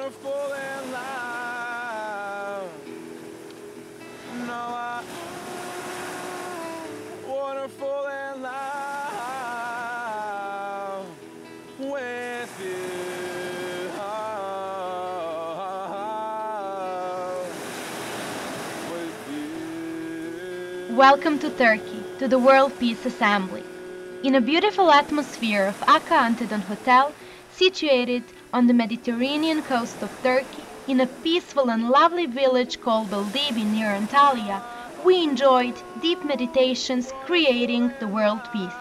wanna fall in love. No, I wanna fall in love with you. Welcome to Turkey, to the World Peace Assembly. In a beautiful atmosphere of Aka Antedon Hotel, situated on the Mediterranean coast of Turkey, in a peaceful and lovely village called Beldibi near Antalya, we enjoyed deep meditations creating the world peace.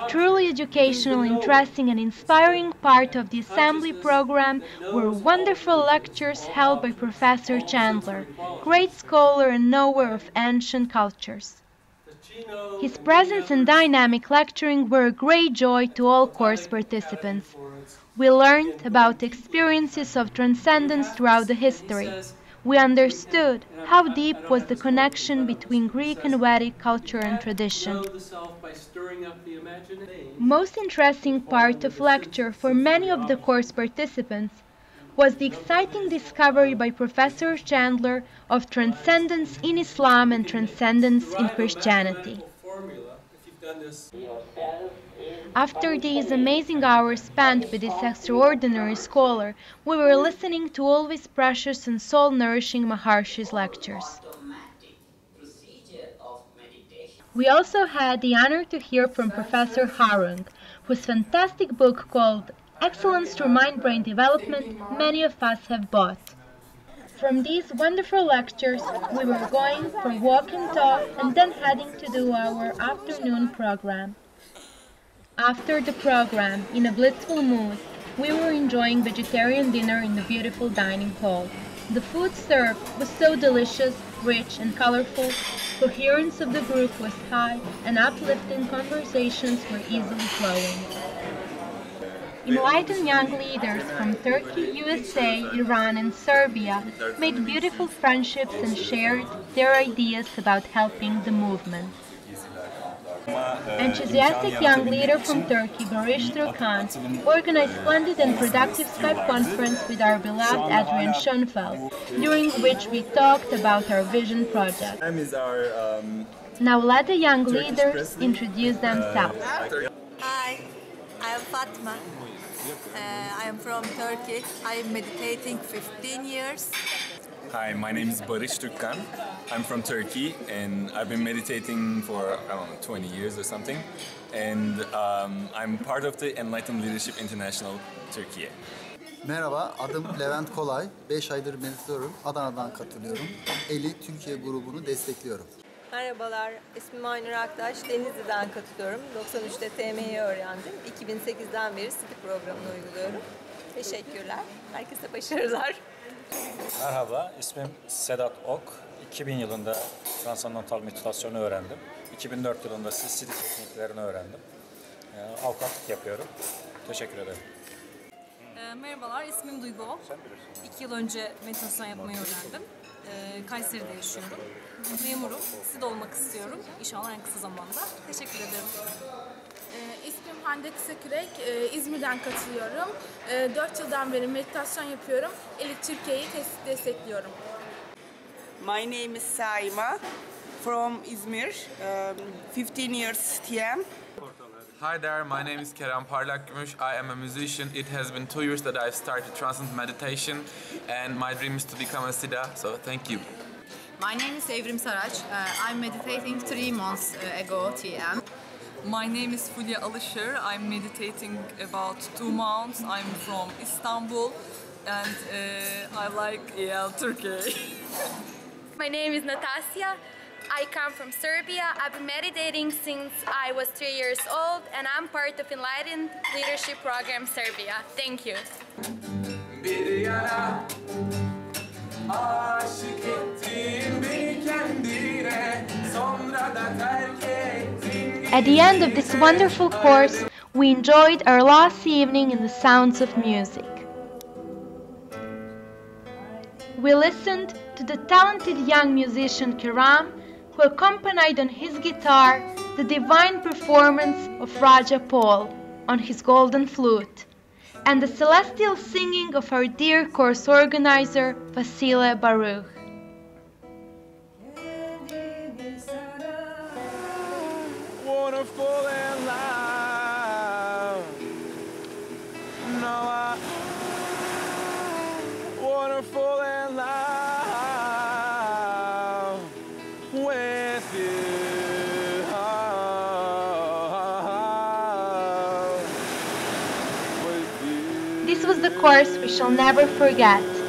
Truly educational, interesting and inspiring part of the assembly program were wonderful lectures held by Professor Chandler, great scholar and knower of ancient cultures. His presence and dynamic lecturing were a great joy to all course participants. We learned about experiences of transcendence throughout the history. We understood how deep was the connection between Greek and Vedic culture and tradition. Most interesting part of lecture for many of the course participants was the exciting discovery by Professor Chandler of transcendence in Islam and transcendence in Christianity. After these amazing hours spent with this extraordinary scholar, we were listening to always precious and soul-nourishing Maharshi's lectures. We also had the honor to hear from Professor Harung, whose fantastic book called Excellence Through Mind-Brain Development many of us have bought. From these wonderful lectures, we were going for walk and talk and then heading to do our afternoon program. After the program, in a blissful mood, we were enjoying vegetarian dinner in the beautiful dining hall. The food served was so delicious, rich and colorful, coherence of the group was high, and uplifting conversations were easily flowing. Enlightened young leaders from Turkey, USA, Iran and Serbia made beautiful friendships and shared their ideas about helping the movement. Enthusiastic young leader from Turkey, Barış Khan, organized splendid and productive Skype conference with our beloved Adrian Schoenfeld, during which we talked about our vision project. Now let the young leaders introduce themselves. Hi, I am Fatma. I am from Turkey. I am meditating 15 years. Hi, my name is Barış Khan. I'm from Turkey and I've been meditating for, I don't know, 20 years or something. And I'm part of the Enlightened Leadership International Turkey. Merhaba, adım Levent Kolay. 5 aydır meditiyorum. Adana'dan katılıyorum. Eli Türkiye grubunu destekliyorum. Merhabalar, ismim Aynur Aktaş. Denizli'den katılıyorum. 93'te TM'yi öğrendim. 2008'den beri City programını uyguluyorum. Teşekkürler. Herkese başarılar. Merhaba, ismim Sedat Ok. 2000 yılında transandantal meditasyonu öğrendim. 2004 yılında sidhas tekniklerini öğrendim. Avukatlık yapıyorum. Teşekkür ederim. Merhabalar, ismim Duygu. 2 yıl önce meditasyon yapmayı öğrendim. Kayseri'de yaşıyorum. Memurum, SİD olmak istiyorum. İnşallah en kısa zamanda. Teşekkür ederim. İsmim Hande Kısakürek, İzmir'den katılıyorum. 4 yıldan beri meditasyon yapıyorum. Elit Türkiye'yi destekliyorum. My name is Saima from Izmir, 15 years TM. Hi there, my name is Kerem Parlakgümüş. I am a musician. It has been 2 years that I've started transcendent meditation and my dream is to become a Siddha, so thank you. My name is Evrim Saraç. I'm meditating 3 months ago TM. My name is Fulya Alışır. I'm meditating about 2 months. I'm from Istanbul and I like Turkey. My name is Natasya. I come from Serbia. I've been meditating since I was 3 years old and I'm part of Enlightened Leadership Program Serbia. Thank you. Bir yana aşık ettin beni kendine, sonra da terk ettin. At the end of this wonderful course, we enjoyed our last evening in the sounds of music. We listened to the talented young musician Kiram, who accompanied on his guitar the divine performance of Raja Paul on his golden flute, and the celestial singing of our dear course organizer, Vasile Baruch. Wonderful and loud. No, wonderful and loud with you. This was the course we shall never forget.